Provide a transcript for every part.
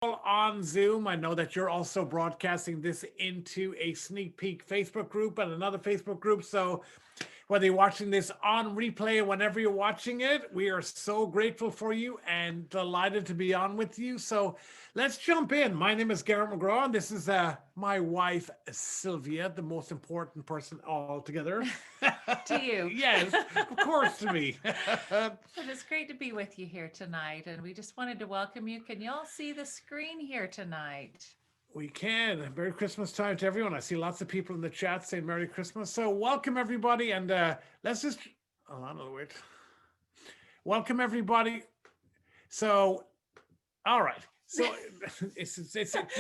all on Zoom. I know that you're also broadcasting this into a sneak peek Facebook group and another Facebook group. So whether you're watching this on replay or whenever you're watching it, we are so grateful for you and delighted to be on with you. So let's jump in. My name is Garrett McGraw, and this is my wife, Sylvia, the most important person altogether. To you. Yes, of course, to me. But it's great to be with you here tonight. And we just wanted to welcome you. Can you all see the screen here tonight? We can. Merry Christmas time to everyone. I see lots of people in the chat saying Merry Christmas. So welcome everybody, and let's just hold on a little bit. Welcome everybody. So, all right. So it's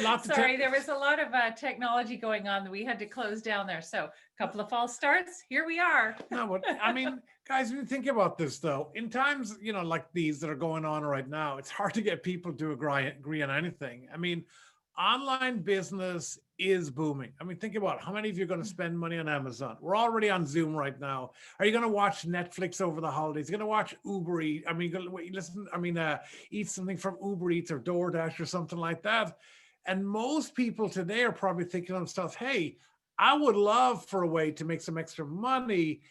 lots of Sorry, there was a lot of technology going on that we had to close down there. So a couple of false starts. Here we are. no, but I mean, guys, when you think about this though, in times like these that are going on right now, it's hard to get people to agree on anything. I mean, online business is booming. I mean, think about it. How many of you are going to spend money on Amazon? We're already on Zoom right now. Are you going to watch Netflix over the holidays? You're going to watch Uber Eats? I mean, listen. I mean, eat something from Uber Eats or DoorDash or something like that. And most people today are probably thinking to themselves, "Hey, I would love for a way to make some extra money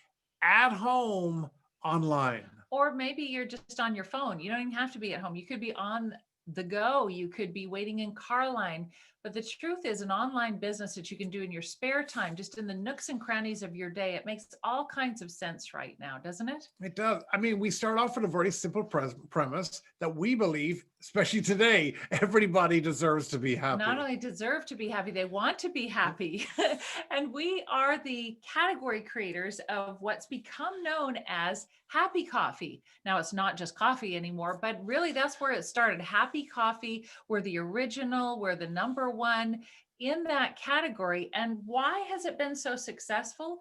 at home online." Or maybe you're just on your phone. You don't even have to be at home. You could be on the go. You could be waiting in car line. But the truth is, an online business that you can do in your spare time, just in the nooks and crannies of your day, it makes all kinds of sense right now, doesn't it? It does. I mean, we start off with a very simple premise that we believe, especially today, everybody deserves to be happy. Not only deserve to be happy, they want to be happy. And we are the category creators of what's become known as happy coffee. Now, it's not just coffee anymore, but really that's where it started. Happy coffee, we're the original, we're the number one in that category. And why has it been so successful?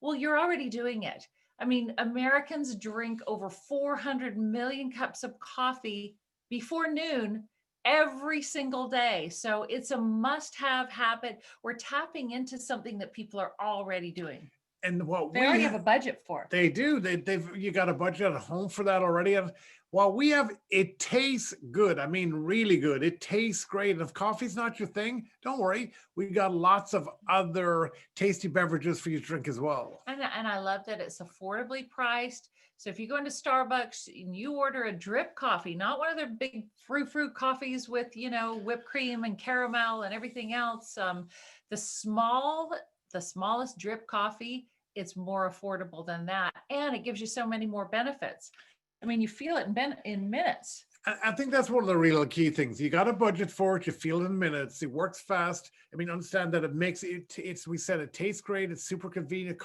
Well, you're already doing it. I mean, Americans drink over 400 million cups of coffee before noon every single day. So it's a must have habit. We're tapping into something that people are already doing. And what They we already have a budget for. they do. They've you got a budget at home for that already. And while we have, it tastes good. I mean, really good. It tastes great. And if coffee's not your thing, don't worry. We got lots of other tasty beverages for you to drink as well. And I love that it's affordably priced. So if you go into Starbucks and you order a drip coffee, not one of their big fruit coffees with, whipped cream and caramel and everything else, the small, the smallest drip coffee, it's more affordable than that. And it gives you so many more benefits. I mean, you feel it in minutes. I think that's one of the real key things. You got a budget for it. You feel it in minutes. It works fast. I mean, understand that it makes it. We said it tastes great. It's super convenient.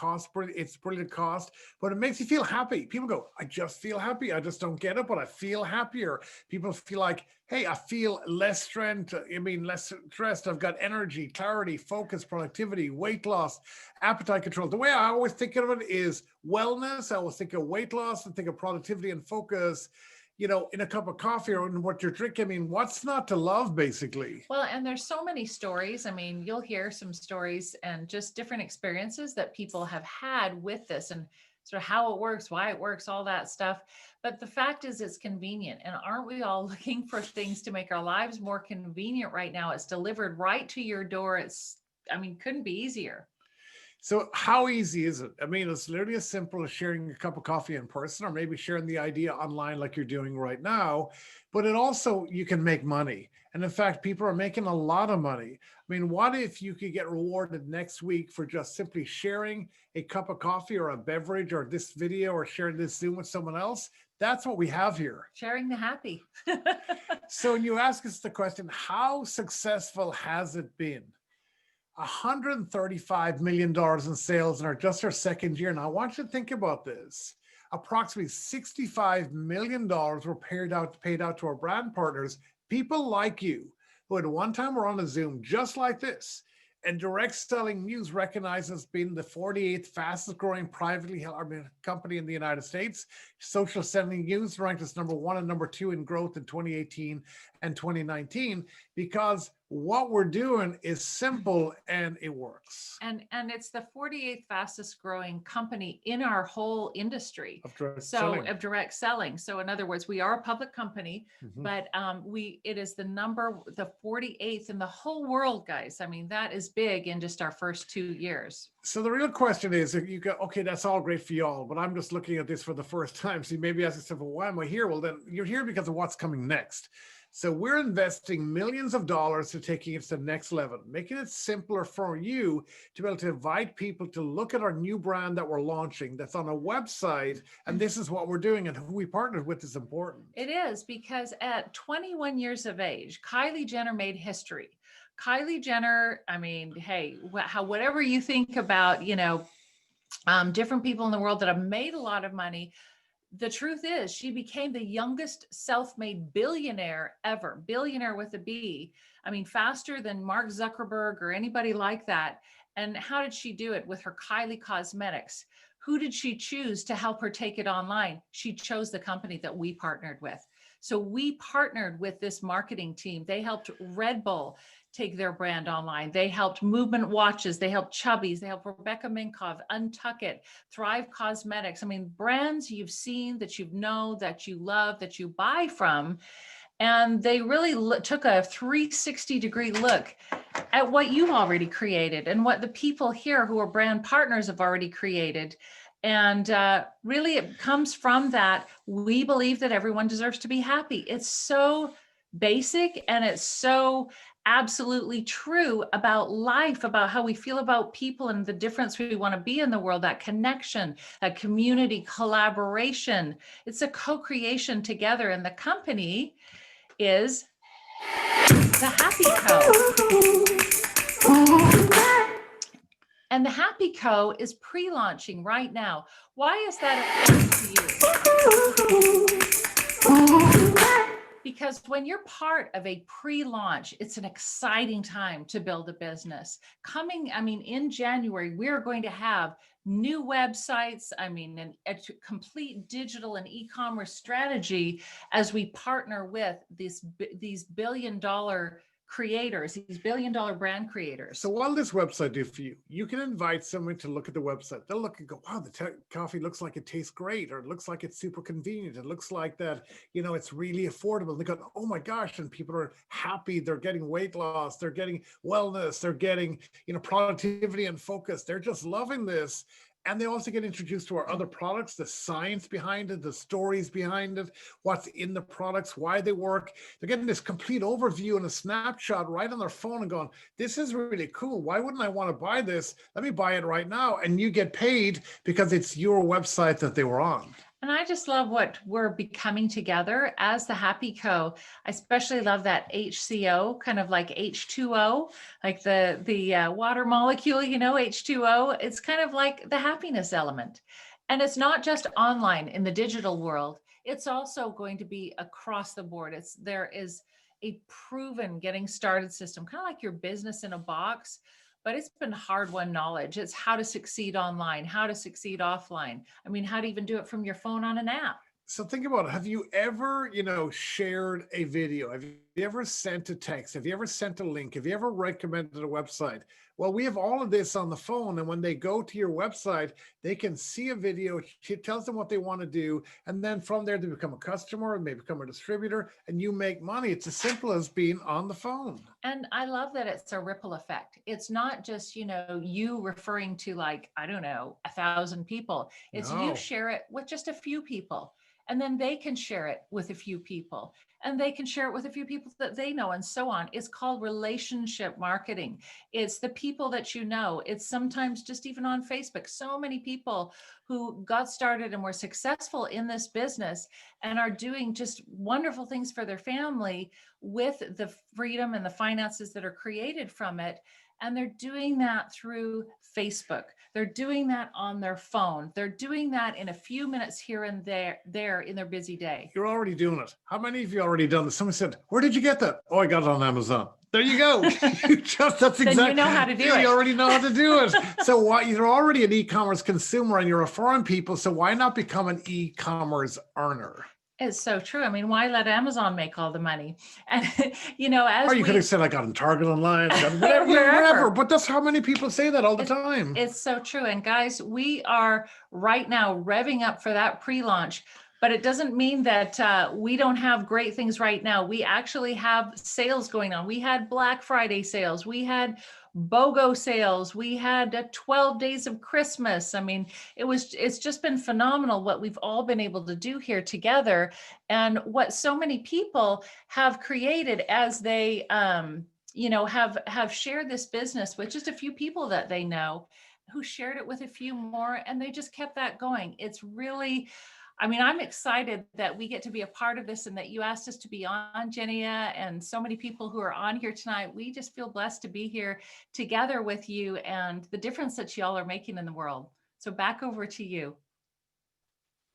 It's brilliant cost, but it makes you feel happy. People go, I just feel happy. I just don't get it, but I feel happier. People feel like, hey, I feel less strength. I mean, less stressed. I've got energy, clarity, focus, productivity, weight loss, appetite control. The way I always think of it is wellness. I always think of weight loss and think of productivity and focus, in a cup of coffee or in what you're drinking. I mean, what's not to love, basically? Well, and there's so many stories. I mean, you'll hear some stories and just different experiences that people have had with this and sort of how it works, why it works, all that stuff. But the fact is it's convenient. And aren't we all looking for things to make our lives more convenient right now? It's delivered right to your door. Couldn't be easier. So how easy is it? I mean, it's literally as simple as sharing a cup of coffee in person or maybe sharing the idea online like you're doing right now. But it also, you can make money. And in fact, people are making a lot of money. I mean, what if you could get rewarded next week for just simply sharing a cup of coffee or a beverage or this video or sharing this Zoom with someone else? That's what we have here. Sharing the happy. So when you ask us the question, how successful has it been? $135 million in sales in just our second year. Now, I want you to think about this. Approximately $65 million were paid out to our brand partners, people like you, who at one time were on a Zoom just like this. And Direct Selling News recognized as being the 48th fastest growing privately held company in the United States. Social Selling News ranked us number one and number two in growth in 2018. and 2019, because what we're doing is simple and it works. And it's the 48th fastest growing company in our whole industry. Of direct So selling. of direct selling. So in other words, we are a public company, but it is the 48th in the whole world, guys. I mean, that is big in just our first 2 years. So the real question is, if you go, okay, that's all great for y'all, but I'm just looking at this for the first time. So you maybe ask yourself, well, why am I here? Well, then you're here because of what's coming next. So we're investing millions of dollars to taking it to the next level, making it simpler for you to be able to invite people to look at our new brand that we're launching that's on a website. And this is what we're doing, and who we partnered with is important. It is, because at 21 years of age, Kylie Jenner made history. Kylie Jenner, I mean, hey, whatever you think about, different people in the world that have made a lot of money, the truth is she became the youngest self-made billionaire ever, billionaire with a B. I mean, faster than Mark Zuckerberg or anybody like that. And how did she do it? With her Kylie Cosmetics. Who did she choose to help her take it online? She chose the company that we partnered with. So we partnered with this marketing team. They helped Red Bull take their brand online. They helped Movement Watches. They helped Chubbies. They helped Rebecca Minkoff, Untuck It, Thrive Cosmetics. I mean, brands you've seen, that you know, that you love, that you buy from. And they really took a 360-degree look at what you've already created and what the people here who are brand partners have already created. And really, it comes from that. We believe that everyone deserves to be happy. It's so basic, and it's so absolutely true about life, about how we feel about people and the difference we want to be in the world, that connection, that community collaboration. It's a co-creation together. And the company is the Happy Co. And the Happy Co is pre-launching right now. Why is that important to you? Because when you're part of a pre-launch, it's an exciting time to build a business. In January, we're going to have new websites, a complete digital and e-commerce strategy as we partner with these billion-dollar creators, these billion-dollar brand creators. So what will this website do for you? You can invite someone to look at the website. They'll look and go, wow, the coffee looks like it tastes great, or it looks like it's super convenient. It looks like that, it's really affordable. They go, oh my gosh, and people are happy. They're getting weight loss. They're getting wellness. They're getting, productivity and focus. They're just loving this. And they also get introduced to our other products, the science behind it, the stories behind it, what's in the products, why they work. They're getting this complete overview and a snapshot right on their phone and going, this is really cool. Why wouldn't I want to buy this? Let me buy it right now. And you get paid because it's your website that they were on. And I just love what we're becoming together as the Happy Co. I especially love that HCO, kind of like H2O, like the water molecule, H2O. It's kind of like the happiness element. And it's not just online in the digital world. It's also going to be across the board. There is a proven getting started system, kind of like your business in a box. But it's been hard-won knowledge. It's how to succeed online, how to succeed offline. How to even do it from your phone on an app. So think about it. Have you ever, shared a video? Have you ever sent a text? Have you ever sent a link? Have you ever recommended a website? Well, we have all of this on the phone. And when they go to your website, they can see a video. It tells them what they want to do. And then from there, they become a customer and they become a distributor and you make money. It's as simple as being on the phone. And I love that it's a ripple effect. It's not just, you referring to 1,000 people. It's you share it with just a few people. And then they can share it with a few people, and they can share it with a few people that they know, and so on. It's called relationship marketing. It's the people that you know. It's sometimes just even on Facebook. So many people who got started and were successful in this business and are doing just wonderful things for their family with the freedom and the finances that are created from it. And they're doing that through Facebook. They're doing that on their phone. They're doing that in a few minutes here and there in their busy day. You're already doing it. How many of you already done this? Someone said, where did you get that? Oh, I got it on Amazon. There you go. That's exactly. Then you know how to do it. You already know how to do it. So you're already an e-commerce consumer and you're referring people. So why not become an e-commerce earner? It's so true. I mean, why let Amazon make all the money? And, Or as you could have we, said, I got in Target online, I got whatever, whatever. wherever. But that's how many people say that all the time. It's so true. And guys, we are right now revving up for that pre-launch, but it doesn't mean that we don't have great things right now. We actually have sales going on. We had Black Friday sales. We had BOGO sales. We had 12 days of Christmas. I mean, it's just been phenomenal what we've all been able to do here together, and what so many people have created as they, have shared this business with just a few people that they know, who shared it with a few more, and they just kept that going. It's really, I mean, I'm excited that we get to be a part of this and that you asked us to be on, Jennia, and so many people who are on here tonight. We just feel blessed to be here together with you and the difference that y'all are making in the world. So back over to you.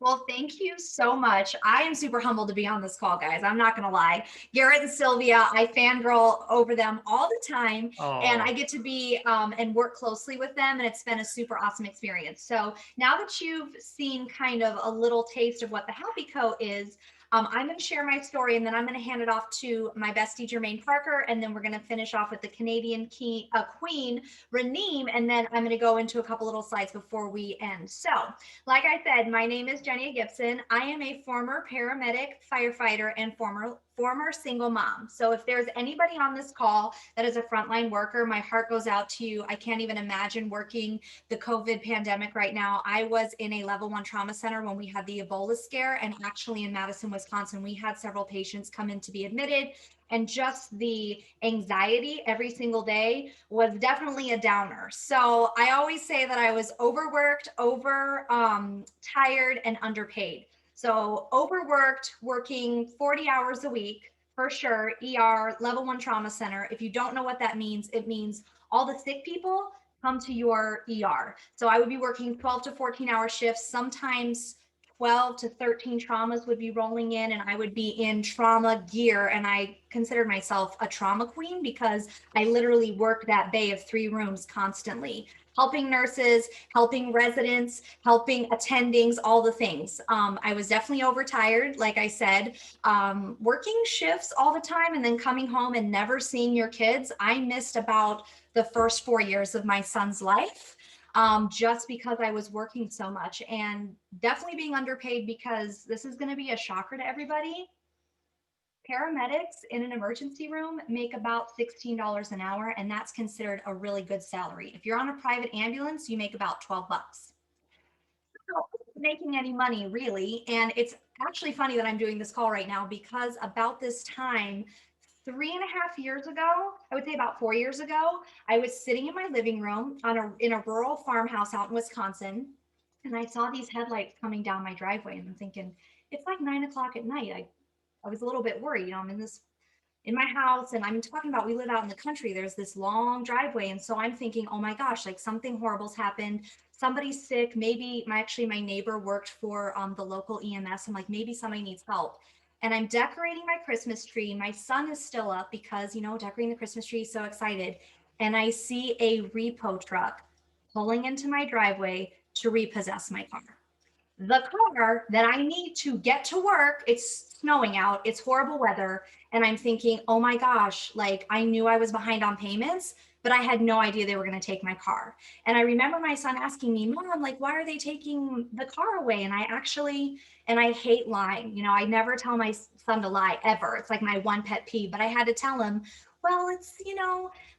Well, thank you so much. I am super humbled to be on this call, guys. I'm not going to lie. Garrett and Sylvia, I fangirl over them all the time, and I get to be and work closely with them, and it's been a super awesome experience. So now that you've seen kind of a little taste of what the Happy Co is, I'm going to share my story, and then I'm going to hand it off to my bestie, Jermaine Parker, and then we're going to finish off with the Canadian queen, Raneem, and then I'm going to go into a couple little slides before we end. So, like I said, my name is Jennia Gibson. I am a former paramedic, firefighter, and former single mom. So if there's anybody on this call that is a frontline worker, my heart goes out to you. I can't even imagine working the COVID pandemic right now. I was in a level 1 trauma center when we had the Ebola scare, and actually in Madison, Wisconsin, we had several patients come in to be admitted, and just the anxiety every single day was definitely a downer. So I always say that I was overworked, tired, and underpaid. So overworked, working 40 hours a week for sure, ER, level 1 trauma center. If you don't know what that means, it means all the sick people come to your ER. So I would be working 12 to 14 hour shifts, sometimes 12 to 13 traumas would be rolling in, and I would be in trauma gear. And I considered myself a trauma queen because I literally worked that bay of 3 rooms constantly, helping nurses, helping residents, helping attendings, all the things. I was definitely overtired, like I said, working shifts all the time and then coming home and never seeing your kids. I missed about the first 4 years of my son's life, just because I was working so much, and definitely being underpaid, because this is going to be a shocker to everybody. Paramedics in an emergency room make about $16 an hour, and that's considered a really good salary. If you're on a private ambulance, you make about 12 bucks. Not making any money really. And it's actually funny that I'm doing this call right now, because about this time, 3.5 years ago, I would say about 4 years ago, I was sitting in my living room in a rural farmhouse out in Wisconsin, and I saw these headlights coming down my driveway, and I'm thinking, it's like 9 o'clock at night. I was a little bit worried. I'm in my house, and I'm talking about, we live out in the country. There's this long driveway. And so I'm thinking, oh my gosh, like something horrible's happened. Somebody's sick. Maybe my neighbor worked for the local EMS. I'm like, maybe somebody needs help. And I'm decorating my Christmas tree. My son is still up because, decorating the Christmas tree, so excited. And I see a repo truck pulling into my driveway to repossess my car. The car that I need to get to work, it's snowing out, it's horrible weather. And I'm thinking, oh my gosh, like I knew I was behind on payments, but I had no idea they were going to take my car. And I remember my son asking me, Mom, like, why are they taking the car away? And I hate lying. I never tell my son to lie ever. It's like my one pet peeve, but I had to tell him, well, it's,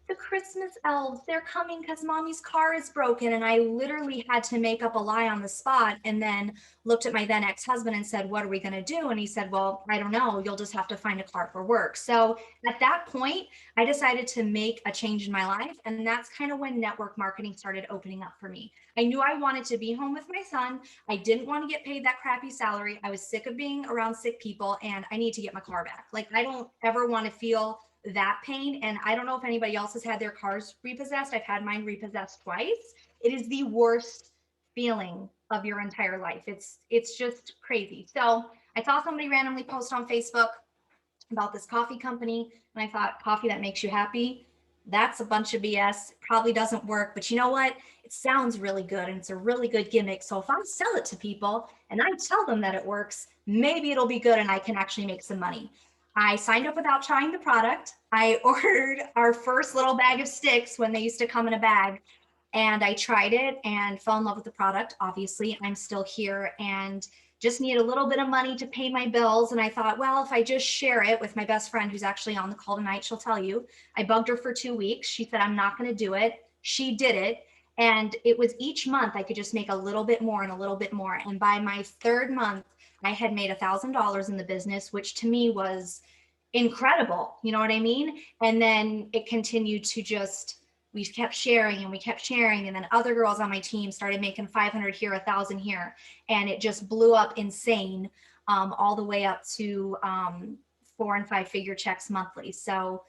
the Christmas elves, they're coming because mommy's car is broken. And I literally had to make up a lie on the spot, and then looked at my then ex-husband and said, what are we going to do? And he said, well, I don't know. You'll just have to find a car for work. So at that point, I decided to make a change in my life. And that's kind of when network marketing started opening up for me. I knew I wanted to be home with my son. I didn't want to get paid that crappy salary. I was sick of being around sick people, and I need to get my car back. Like, I don't ever want to feel that pain. And I don't know if anybody else has had their cars repossessed. I've had mine repossessed twice. It is the worst feeling of your entire life. It's just crazy. So I saw somebody randomly post on Facebook about this coffee company, and I thought, coffee that makes you happy. That's a bunch of BS. Probably doesn't work, but you know what? It sounds really good and it's a really good gimmick. So if I sell it to people and I tell them that it works, maybe it'll be good and I can actually make some money. I signed up without trying the product. I ordered our first little bag of sticks when they used to come in a bag. And I tried it and fell in love with the product. Obviously, I'm still here and just need a little bit of money to pay my bills. And I thought, well, if I just share it with my best friend who's actually on the call tonight, she'll tell you. I bugged her for 2 weeks. She said, I'm not going to do it. She did it. And it was each month I could just make a little bit more and a little bit more. And by my third month, I had made $1,000 in the business, which to me was incredible. You know what I mean? And then it continued to just, we kept sharing and we kept sharing. And then other girls on my team started making 500 here, 1,000 here. And it just blew up insane, all the way up to 4 and 5 figure checks monthly. So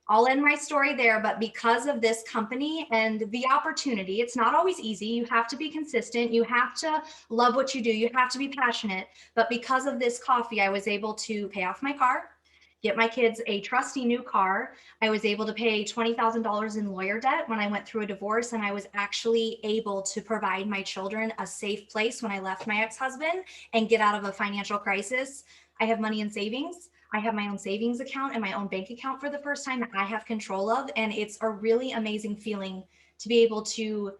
I'll end my story there, but because of this company and the opportunity, it's not always easy. You have to be consistent. You have to love what you do. You have to be passionate. But because of this coffee, I was able to pay off my car, get my kids a trusty new car. I was able to pay $20,000 in lawyer debt when I went through a divorce, and I was actually able to provide my children a safe place when I left my ex-husband and get out of a financial crisis. I have money in savings. I have my own savings account and my own bank account for the first time that I have control of. And it's a really amazing feeling to be able to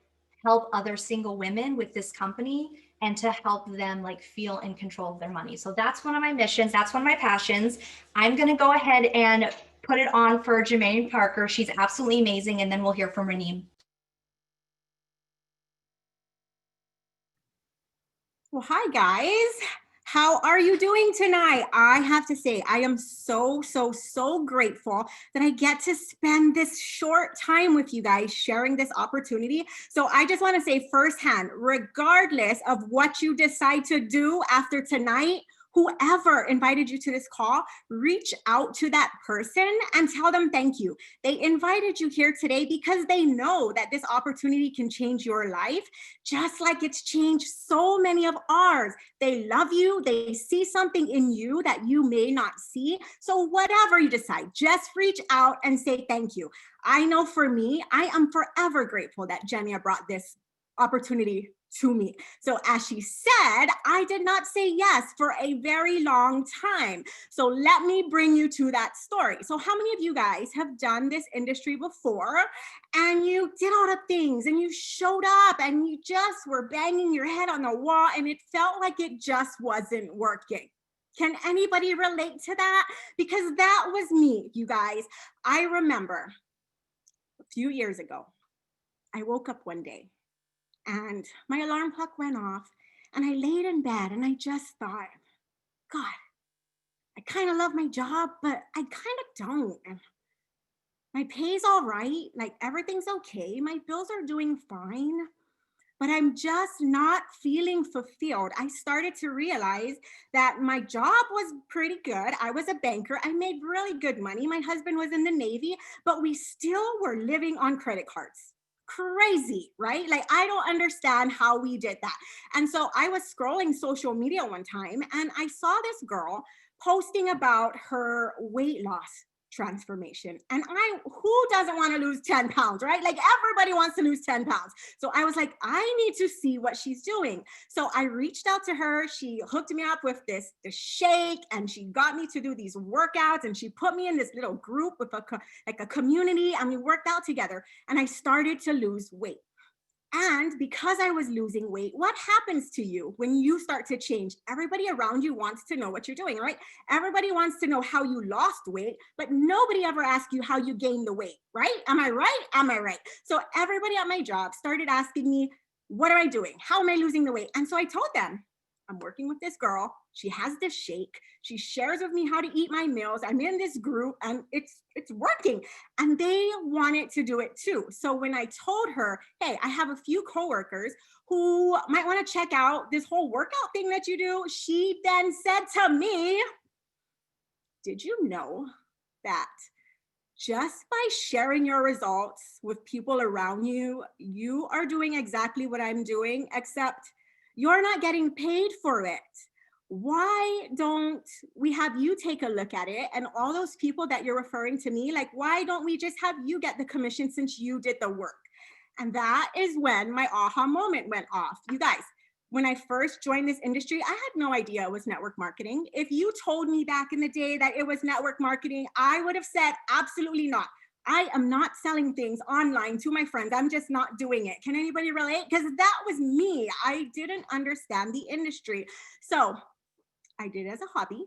help other single women with this company and to help them like feel in control of their money. So that's one of my missions. That's one of my passions. I'm going to go ahead and put it on for Jermaine Parker. She's absolutely amazing. And then we'll hear from Raneem. Well, hi guys. How are you doing tonight? I have to say, I am so grateful that I get to spend this short time with you guys sharing this opportunity. So I just want to say firsthand, regardless of what you decide to do after tonight, whoever invited you to this call, reach out to that person and tell them thank you. They invited you here today because they know that this opportunity can change your life, just like it's changed so many of ours. They love you. They see something in you that you may not see. So whatever you decide, just reach out and say thank you. I know for me, I am forever grateful that Jennia brought this opportunity to me. So as she said, I did not say yes for a very long time. So let me bring you to that story. So how many of you guys have done this industry before and you did all the things and you showed up and you just were banging your head on the wall and it felt like it just wasn't working? Can anybody relate to that? Because that was me, you guys. I remember a few years ago, I woke up one day and my alarm clock went off and I laid in bed and I just thought, God, I kind of love my job, but I kind of don't. My pay's all right. Like everything's okay. My bills are doing fine, but I'm just not feeling fulfilled. I started to realize that my job was pretty good. I was a banker. I made really good money. My husband was in the Navy, but we still were living on credit cards. Crazy, right? Like, I don't understand how we did that. And so I was scrolling social media one time and I saw this girl posting about her weight loss transformation. And who doesn't want to lose 10 pounds, right? Like everybody wants to lose 10 pounds. So I was like, I need to see what she's doing. So I reached out to her. She hooked me up with this shake and she got me to do these workouts and she put me in this little group with a community and we worked out together and I started to lose weight. And because I was losing weight, what happens to you when you start to change? Everybody around you wants to know what you're doing, right? Everybody wants to know how you lost weight, but nobody ever asks you how you gained the weight, right? Am I right? Am I right? So everybody at my job started asking me, what am I doing? How am I losing the weight? And so I told them, I'm working with this girl. She has this shake. She shares with me how to eat my meals. I'm in this group and it's working. And they wanted to do it too. So when I told her, hey, I have a few coworkers who might want to check out this whole workout thing that you do, she then said to me, did you know that just by sharing your results with people around you, you are doing exactly what I'm doing, except you're not getting paid for it? why don't we have you take a look at it? And all those people that you're referring to me, like, why don't we just have you get the commission since you did the work? And that is when my aha moment went off. You guys, when I first joined this industry, I had no idea it was network marketing. If you told me back in the day that it was network marketing, I would have said, absolutely not. I am not selling things online to my friends. I'm just not doing it. Can anybody relate? Because that was me. I didn't understand the industry. So I did it as a hobby.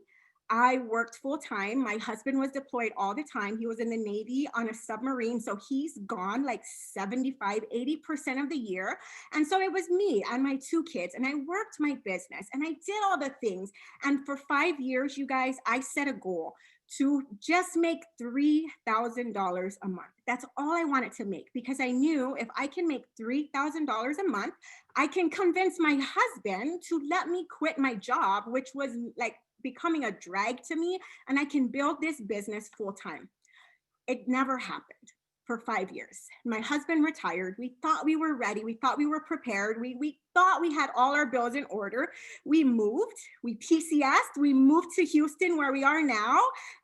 I worked full time. My husband was deployed all the time. He was in the Navy on a submarine. So he's gone like 75, 80% of the year. And so it was me and my 2 kids. And I worked my business and I did all the things. And for 5 years, you guys, I set a goal to just make $3,000 a month. That's all I wanted to make, because I knew if I can make $3,000 a month, I can convince my husband to let me quit my job, which was like becoming a drag to me, and I can build this business full time. It never happened for 5 years. My husband retired. We thought we were ready. We thought we were prepared. We thought we had all our bills in order. We moved, we PCS'd, we moved to Houston where we are now,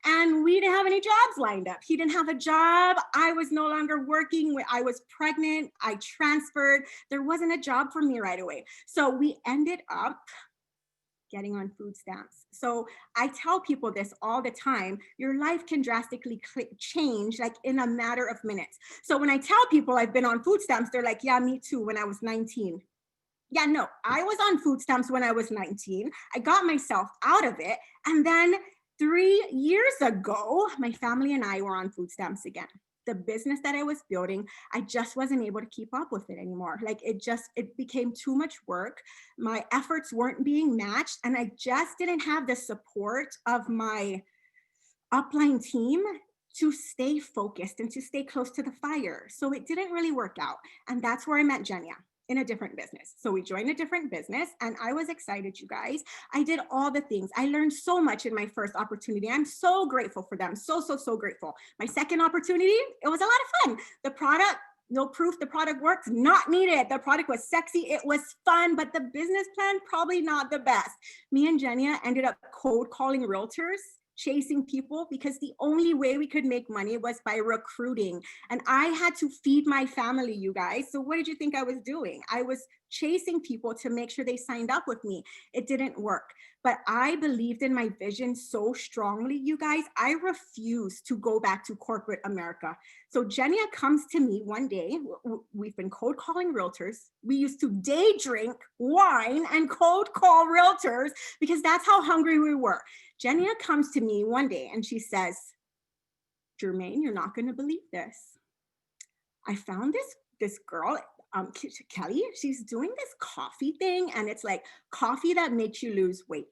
and we didn't have any jobs lined up. He didn't have a job. I was no longer working. I was pregnant. I transferred. There wasn't a job for me right away. So we ended up getting on food stamps. So I tell people this all the time, your life can drastically change like in a matter of minutes. So when I tell people I've been on food stamps, they're like, yeah, me too, when I was 19. Yeah, no, I was on food stamps when I was 19. I got myself out of it. And then 3 years ago, my family and I were on food stamps again. The business that I was building, I just wasn't able to keep up with it anymore. Like it became too much work. My efforts weren't being matched, and I just didn't have the support of my upline team to stay focused and to stay close to the fire. So it didn't really work out. And that's where I met Jennia, in a different business. So we joined a different business and I was excited, you guys. I did all the things. I learned so much in my first opportunity. I'm so grateful for them. So grateful. My second opportunity, it was a lot of fun. The product, no proof the product works, not needed. The product was sexy. It was fun, but the business plan, probably not the best. Me and Jennia ended up cold calling realtors, chasing people, because the only way we could make money was by recruiting. And I had to feed my family, you guys. So what did you think I was doing? I was chasing people to make sure they signed up with me. It didn't work. But I believed in my vision so strongly, you guys. I refused to go back to corporate America. So Jennia comes to me one day. We've been cold calling realtors. We used to day drink wine and cold call realtors because that's how hungry we were. Jennia comes to me one day and she says, Jermaine, you're not going to believe this. I found this girl, Kelly, she's doing this coffee thing, and it's like coffee that makes you lose weight.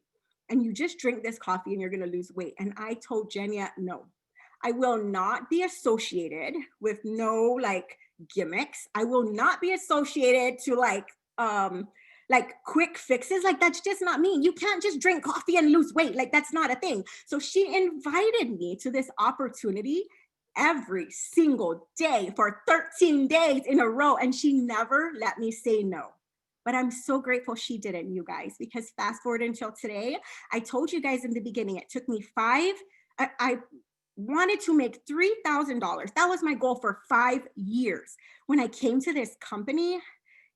And you just drink this coffee and you're going to lose weight. And I told Jennia, no, I will not be associated with no like gimmicks. I will not be associated to like quick fixes. Like, that's just not me. You can't just drink coffee and lose weight. Like, that's not a thing. So she invited me to this opportunity every single day for 13 days in a row. And she never let me say no. But I'm so grateful she didn't, you guys, because fast forward until today, I told you guys in the beginning, it took me I wanted to make $3,000. That was my goal for 5 years. When I came to this company,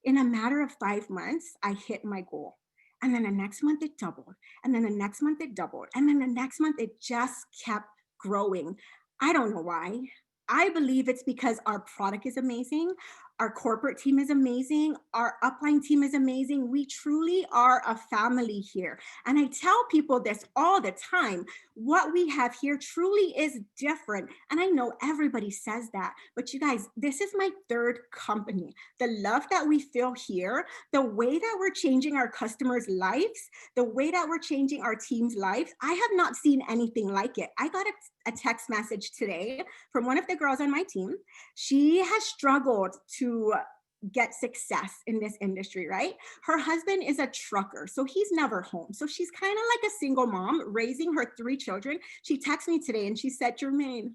in a matter of 5 months, I hit my goal. And then the next month it doubled. And then the next month it doubled. And then the next month it just kept growing. I don't know why. I believe it's because our product is amazing. Our corporate team is amazing. Our upline team is amazing. We truly are a family here. And I tell people this all the time. What we have here truly is different. And I know everybody says that, but you guys, this is my 3rd company. The love that we feel here, the way that we're changing our customers' lives, the way that we're changing our team's lives, I have not seen anything like it. I got a text message today from one of the girls on my team. She has struggled to get success in this industry, right? Her husband is a trucker, so he's never home. So she's kind of like a single mom raising her 3 children. She texted me today and she said, Jermaine,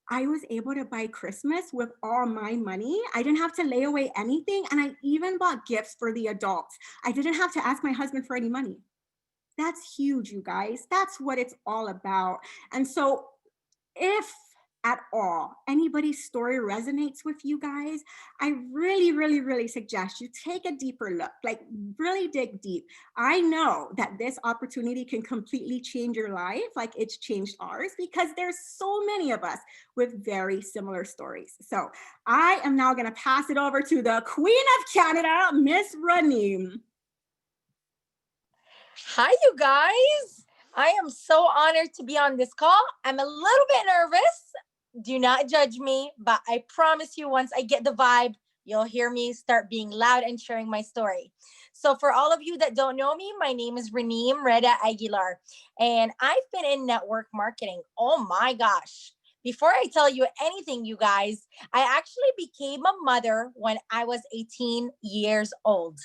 I was able to buy Christmas with all my money. I didn't have to lay away anything. And I even bought gifts for the adults. I didn't have to ask my husband for any money. That's huge, you guys. That's what it's all about. And so if at all anybody's story resonates with you guys, I really, really, really suggest you take a deeper look, like really dig deep. I know that this opportunity can completely change your life, like it's changed ours, because there's so many of us with very similar stories. So I am now going to pass it over to the Queen of Canada, Miss Raneem. Hi, you guys. I am so honored to be on this call. I'm a little bit nervous. Do not judge me, but I promise you, once I get the vibe, you'll hear me start being loud and sharing my story. So for all of you that don't know me, my name is Raneem Reda Aguilar, and I've been in network marketing. Oh my gosh. Before I tell you anything, you guys, I actually became a mother when I was 18 years old.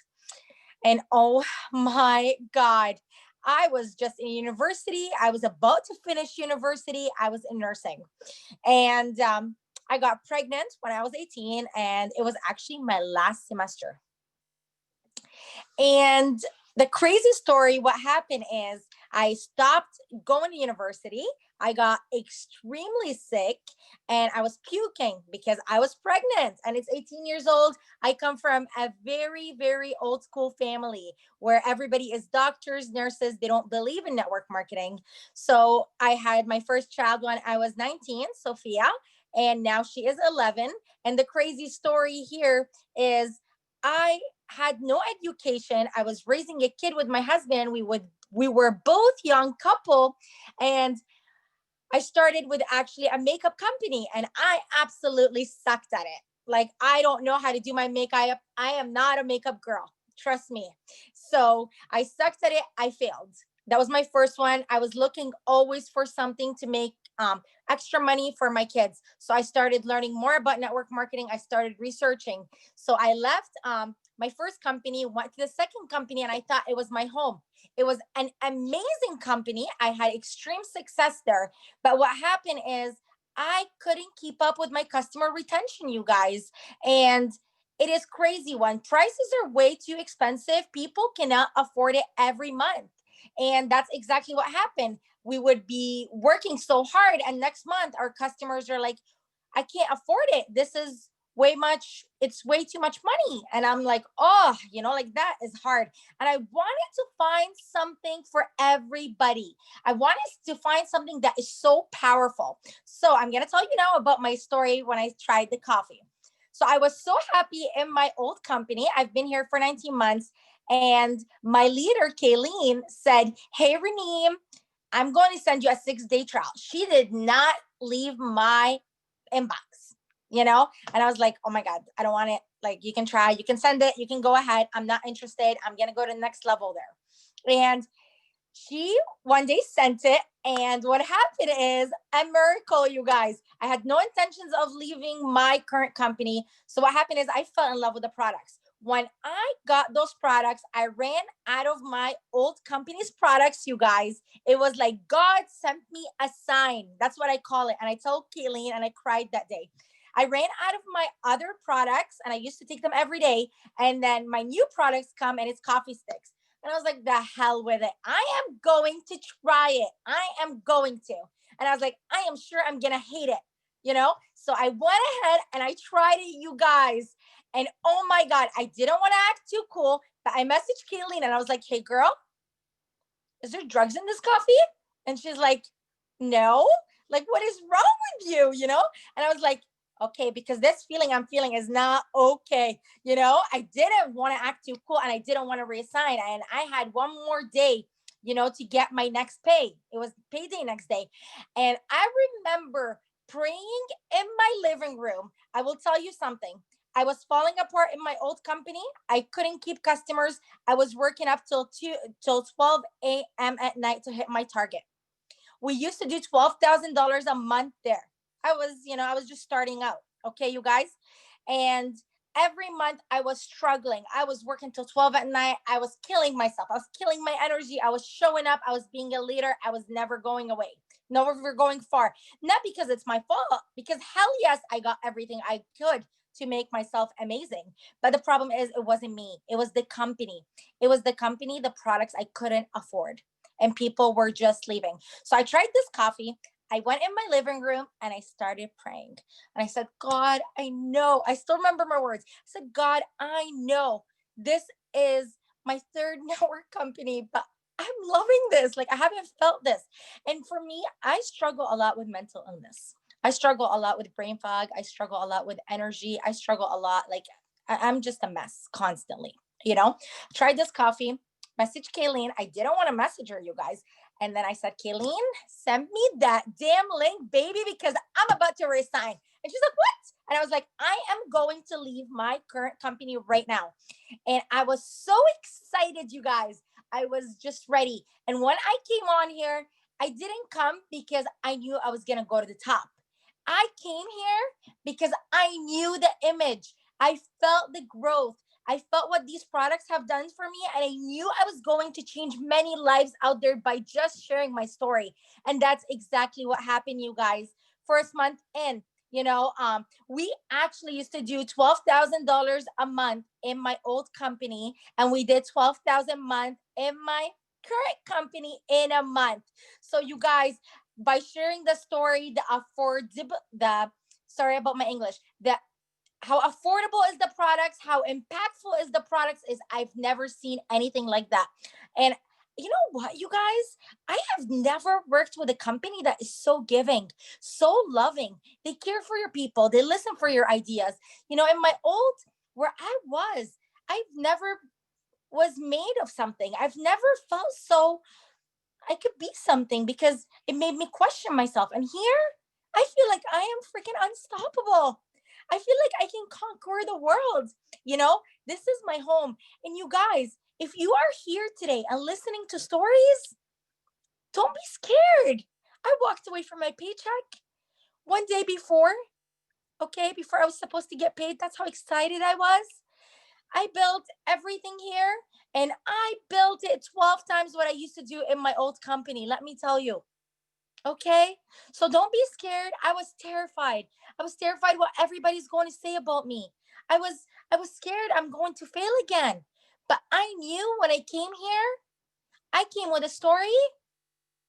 And oh my God, I was just in university. I was about to finish university. I was in nursing. And I got pregnant when I was 18, and it was actually my last semester. And the crazy story, what happened is I stopped going to university. I got extremely sick and I was puking because I was pregnant and it's 18 years old. I come from a very, very old school family where everybody is doctors, nurses. They don't believe in network marketing. So I had my first child when I was 19, Sylvia, and now she is 11. And the crazy story here is I had no education. I was raising a kid with my husband. We were both young couple, and I started with actually a makeup company, and I absolutely sucked at it. Like, I don't know how to do my makeup. I am not a makeup girl. Trust me. So I sucked at it. I failed. That was my first one. I was looking always for something to make extra money for my kids. So I started learning more about network marketing. I started researching. So I left my first company, went to the second company, and I thought it was my home. It was an amazing company. I had extreme success there. But what happened is I couldn't keep up with my customer retention, you guys. And it is crazy. When prices are way too expensive, people cannot afford it every month. And that's exactly what happened. We would be working so hard, and next month our customers are like, I can't afford it. This is it's way too much money. And I'm like, oh, like that is hard. And I wanted to find something for everybody. I wanted to find something that is so powerful. So I'm going to tell you now about my story when I tried the coffee. So I was so happy in my old company. I've been here for 19 months. And my leader, Kayleen, said, hey, Raneem, I'm going to send you a 6-day trial. She did not leave my inbox, and I was like, oh my God, I don't want it. Like, you can try, you can send it, you can go ahead. I'm not interested. I'm going to go to the next level there. And she one day sent it. And what happened is a miracle, you guys. I had no intentions of leaving my current company. So what happened is I fell in love with the products. When I got those products, I ran out of my old company's products, you guys. It was like God sent me a sign. That's what I call it. And I told Kayleen, and I cried that day. I ran out of my other products, and I used to take them every day. And then my new products come, and it's coffee sticks. And I was like, the hell with it. I am going to try it. I am going to. And I was like, I am sure I'm going to hate it, So I went ahead and I tried it, you guys. And oh my God, I didn't want to act too cool, but I messaged Kayleen and I was like, hey girl, is there drugs in this coffee? And she's like, no, like, what is wrong with you? And I was like, okay, because this feeling I'm feeling is not okay. I didn't want to act too cool, and I didn't want to reassign. And I had one more day, to get my next pay. It was payday next day. And I remember praying in my living room. I will tell you something. I was falling apart in my old company. I couldn't keep customers. I was working up till 12 a.m. at night to hit my target. We used to do $12,000 a month there. I was just starting out. Okay, you guys. And every month I was struggling. I was working till 12 at night. I was killing myself. I was killing my energy. I was showing up. I was being a leader. I was never going away. Never going far. Not because it's my fault, because hell yes, I got everything I could to make myself amazing. But the problem is, it wasn't me. It was the company. It was the company, the products I couldn't afford. and people were just leaving. So I tried this coffee. I went in my living room and I started praying. And I said, God, I know. I still remember my words. I said, God, I know this is my third network company, but I'm loving this. Like, I haven't felt this. And for me, I struggle a lot with mental illness. I struggle a lot with brain fog. I struggle a lot with energy. I struggle a lot. Like, I'm just a mess constantly, you know? Tried this coffee, message Kayleen. I didn't want to message her, you guys. And then I said, Kayleen, send me that damn link, baby, because I'm about to resign. And she's like, what? And I was like, I am going to leave my current company right now. And I was so excited, you guys. I was just ready. And when I came on here, I didn't come because I knew I was going to go to the top. I came here because I knew the image. I felt the growth. I felt what these products have done for me, and I knew I was going to change many lives out there by just sharing my story. And that's exactly what happened, you guys. First month in, we actually used to do $12,000 a month in my old company, and we did $12,000 a month in my current company in a month. So you guys, by sharing the story, sorry about my English, how affordable is the products, how impactful is the products, is I've never seen anything like that. And you know what, you guys, I have never worked with a company that is so giving, so loving. They care for your people. They listen for your ideas. In my old, where I've never was made of something. I've never felt so I could be something, because it made me question myself. And here, I feel like I am freaking unstoppable. I feel like I can conquer the world. This is my home. And you guys, if you are here today and listening to stories, don't be scared. I walked away from my paycheck one day before I was supposed to get paid. That's how excited I was. I built everything here, and I built it 12 times what I used to do in my old company. Let me tell you. Okay. So don't be scared. I was terrified. I was terrified what everybody's going to say about me. I was scared I'm going to fail again. But I knew when I came here, I came with a story,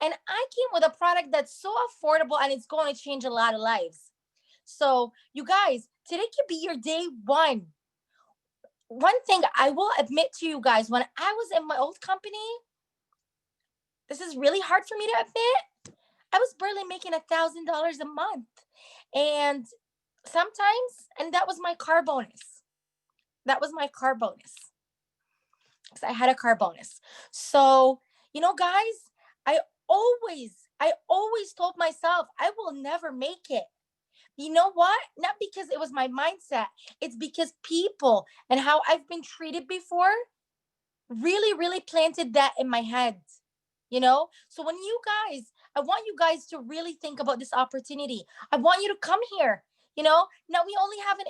and I came with a product that's so affordable, and it's going to change a lot of lives. So you guys, today could be your day one. One thing I will admit to you guys, when I was in my old company, this is really hard for me to admit, I was barely making $1,000 a month. And that was my car bonus. That was my car bonus. Because I had a car bonus. So, guys, I always told myself I will never make it. You know what? Not because it was my mindset. It's because people and how I've been treated before really, really planted that in my head. So I want you guys to really think about this opportunity. I want you to come here. Now we only have an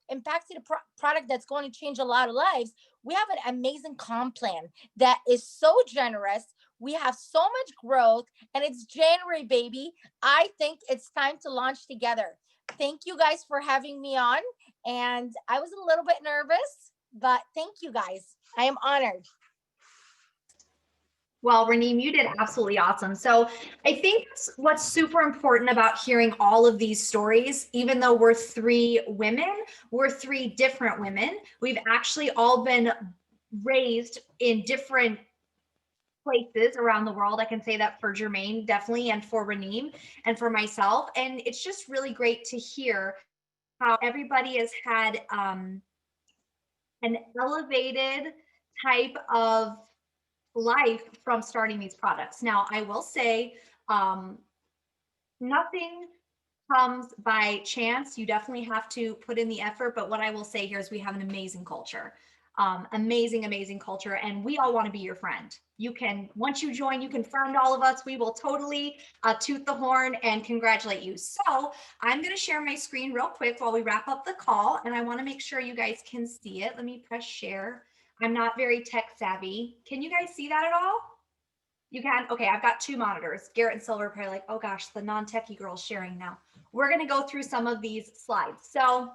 impacted product that's going to change a lot of lives. We have an amazing comp plan that is so generous. We have so much growth, and it's January, baby. I think it's time to launch together. Thank you guys for having me on. And I was a little bit nervous, but thank you guys. I am honored. Well, Raneem, you did absolutely awesome. So I think what's super important about hearing all of these stories, even though we're three women, we're three different women. We've actually all been raised in different places around the world. I can say that for Jermaine, definitely, and for Raneem and for myself. And it's just really great to hear how everybody has had an elevated type of life from starting these products. Now, I will say nothing comes by chance. You definitely have to put in the effort. But what I will say here is we have an amazing culture. Amazing culture, and we all want to be your friend. Once you join, you can friend all of us. We will totally toot the horn and congratulate you. So I'm going to share my screen real quick while we wrap up the call, and I want to make sure you guys can see it. Let me press share. I'm not very tech savvy. Can you guys see that at all? You can? Okay, I've got two monitors. Garrett and Sylvia are probably like, oh gosh, the non-techie girl's sharing now. We're going to go through some of these slides. So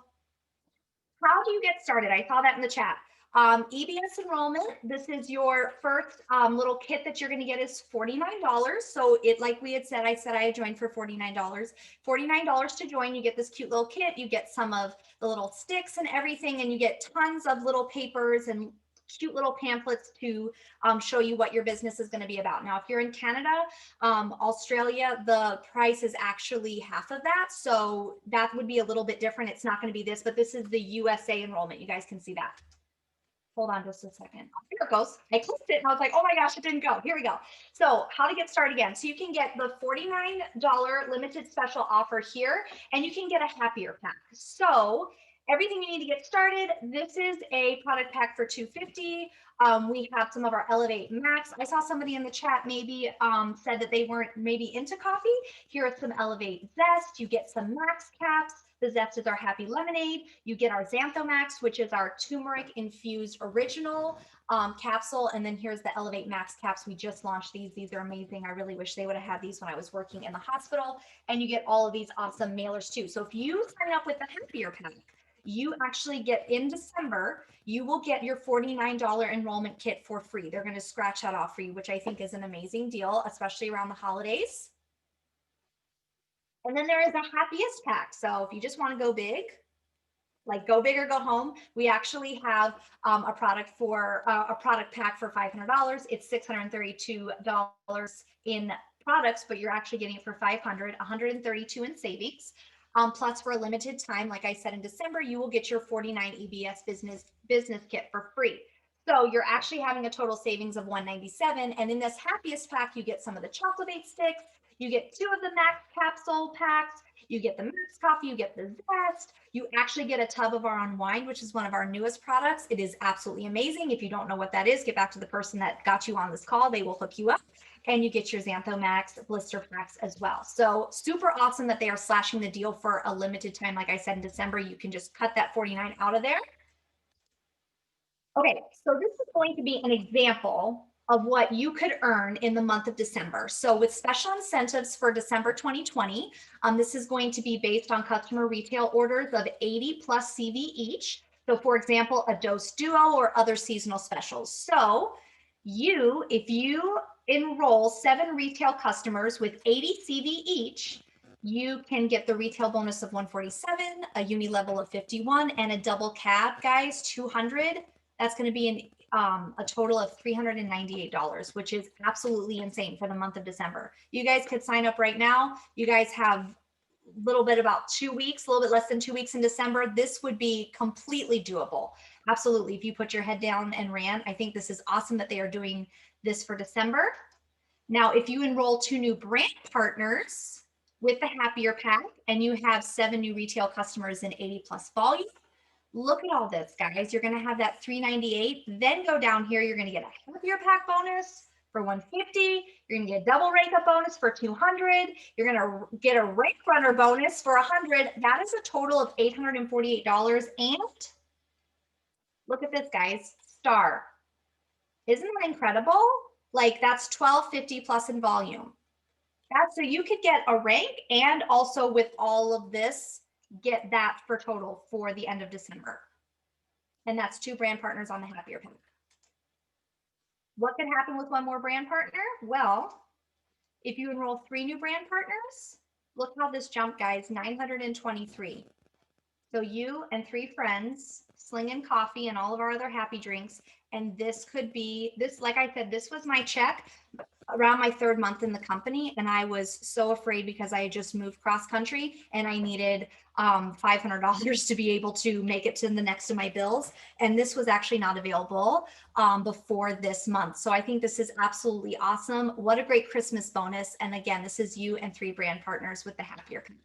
how do you get started? I saw that in the chat. EBS enrollment, this is your first little kit that you're going to get is $49. So it, like we had said, I said I had joined for $49. $49 to join. You get this cute little kit. You get some of the little sticks and everything, and you get tons of little papers and cute little pamphlets to show you what your business is going to be about. Now, if you're in Canada, Australia, the price is actually half of that. So that would be a little bit different. It's not going to be this, but this is the USA enrollment. You guys can see that. Hold on just a second. Here it goes. I clicked it and I was like, oh my gosh, it didn't go. Here we go. So how to get started again. So you can get the $49 limited special offer here, and you can get a happier pack. So everything you need to get started. This is a product pack for $250. We have some of our Elevate Max. I saw somebody in the chat maybe said that they weren't maybe into coffee. Here are some Elevate Zest. You get some Max caps. The Zest is our Happy Lemonade. You get our Xantho Max, which is our turmeric infused original capsule. And then here's the Elevate Max caps. We just launched these. These are amazing. I really wish they would have had these when I was working in the hospital. And you get all of these awesome mailers too. So if you sign up with the Happier Pack, you actually get in December, you will get your $49 enrollment kit for free. They're going to scratch that off for you, which I think is an amazing deal, especially around the holidays. And then there is a Happiest Pack. So if you just want to go big, like go big or go home, we actually have a product pack for $500. It's $632 in products, but you're actually getting it for $500, $132 in savings. Plus for a limited time, like I said, in December, you will get your 49 EBS business kit for free. So you're actually having a total savings of $197. And in this Happiest Pack, you get some of the chocolate bait sticks. You get 2 of the Max capsule packs. You get the Max coffee. You get the Zest. You actually get a tub of our Unwind, which is one of our newest products. It is absolutely amazing. If you don't know what that is, get back to the person that got you on this call. They will hook you up. And you get your Xantho Max blister packs as well. So super awesome that they are slashing the deal for a limited time. Like I said, in December, you can just cut that $49 out of there. Okay, so this is going to be an example of what you could earn in the month of December. So with special incentives for December 2020, this is going to be based on customer retail orders of 80 plus CV each. So for example, a dose duo or other seasonal specials. So if you enroll 7 retail customers with 80 CV each, you can get the retail bonus of 147, a uni level of 51, and a double cab, guys, 200. That's going to be a total of $398, which is absolutely insane for the month of December. You guys could sign up right now. You guys have a little bit about 2 weeks, a little bit less than 2 weeks in December. This would be completely doable. Absolutely. If you put your head down and ran, I think this is awesome that they are doing this for December. Now, if you enroll 2 new brand partners with the Happier Pack and you have 7 new retail customers in 80 plus volume, look at all this, guys. You're going to have that $398. Then go down here. You're going to get a Happier Pack bonus for $150. You're going to get a double rank up bonus for $200. You're going to get a rank runner bonus for $100. That is a total of $848. And look at this, guys. Star. Isn't that incredible? Like that's $12.50 plus in volume. That's so you could get a rank and also with all of this, get that for total for the end of December. And that's 2 brand partners on the Happier Pack. What could happen with 1 more brand partner? Well, if you enroll 3 new brand partners, look how this jumped, guys, 923. So you and 3 friends slinging coffee and all of our other happy drinks. And this could be this, like I said, this was my check around my 3rd month in the company. And I was so afraid because I had just moved cross country and I needed $500 to be able to make it to the next of my bills. And this was actually not available before this month. So I think this is absolutely awesome. What a great Christmas bonus. And again, this is you and 3 brand partners with the Happier Pack.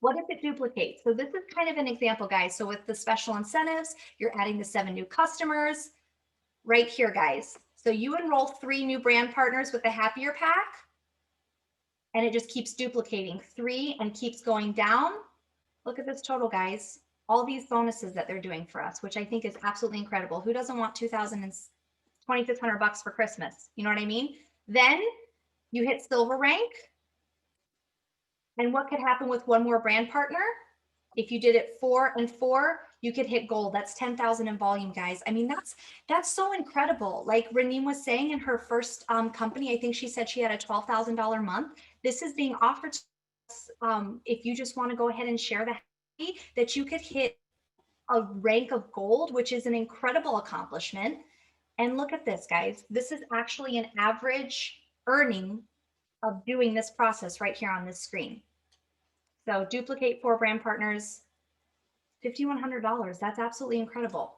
What if it duplicates? So this is kind of an example, guys. So with the special incentives, you're adding the 7 new customers right here, guys. So you enroll 3 new brand partners with the Happier Pack, and it just keeps duplicating 3 and keeps going down. Look at this total, guys. All these bonuses that they're doing for us, which I think is absolutely incredible. Who doesn't want $2,600 for Christmas? You know what I mean? Then you hit silver rank. And what could happen with 1 more brand partner? If you did it 4 and 4, you could hit gold. That's 10,000 in volume, guys. I mean, that's so incredible. Like Reneen was saying, in her first company, I think she said she had a $12,000 month. This is being offered to us, if you just want to go ahead and share the happy, that you could hit a rank of gold, which is an incredible accomplishment. And look at this, guys. This is actually an average earning of doing this process right here on this screen. So duplicate 4 brand partners, $5,100. That's absolutely incredible.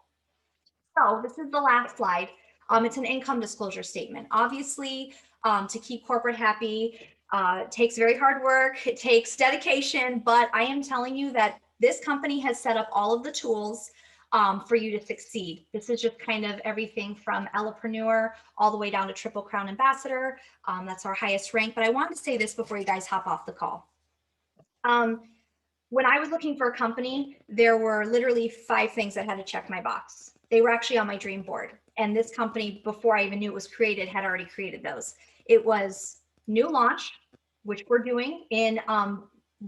So this is the last slide. It's an income disclosure statement. Obviously, to keep corporate happy, it takes very hard work. It takes dedication, but I am telling you that this company has set up all of the tools for you to succeed. This is just kind of everything from Ellepreneur all the way down to Triple Crown Ambassador. That's our highest rank. But I want to say this before you guys hop off the call. When I was looking for a company, there were literally 5 things that had to check my box. They were actually on my dream board. And this company, before I even knew it was created, had already created those. It was new launch, which we're doing in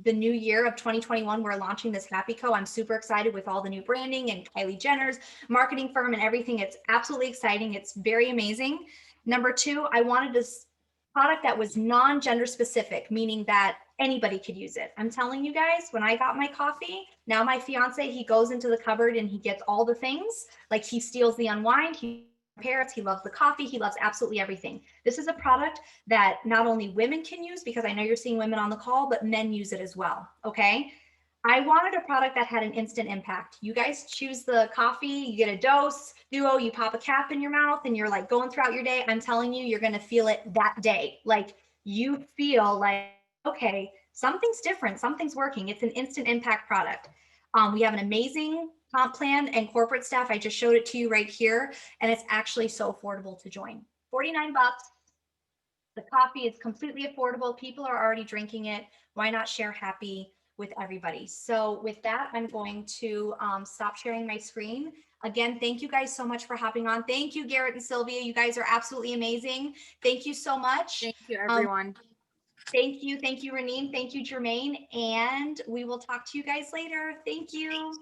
the new year of 2021. We're launching this Happy Co. I'm super excited with all the new branding and Kylie Jenner's marketing firm and everything. It's absolutely exciting. It's very amazing. Number 2, I wanted this product that was non-gender specific, meaning that anybody could use it. I'm telling you guys, when I got my coffee, now my fiance, he goes into the cupboard and he gets all the things. Like he steals the unwind, he pairs, he loves the coffee, he loves absolutely everything. This is a product that not only women can use, because I know you're seeing women on the call, but men use it as well, okay? I wanted a product that had an instant impact. You guys choose the coffee, you get a dose, duo, you pop a cap in your mouth and you're like going throughout your day. I'm telling you, you're gonna feel it that day. Like you feel like, okay, something's different, something's working. It's an instant impact product. We have an amazing comp plan and corporate staff. I just showed it to you right here. And it's actually so affordable to join. 49 bucks. The coffee is completely affordable. People are already drinking it. Why not share happy with everybody? So with that, I'm going to stop sharing my screen. Again, thank you guys so much for hopping on. Thank you, Garrett and Sylvia. You guys are absolutely amazing. Thank you so much. Thank you, everyone. Thank you, Reneen. Thank you, Jermaine. And we will talk to you guys later. Thank you.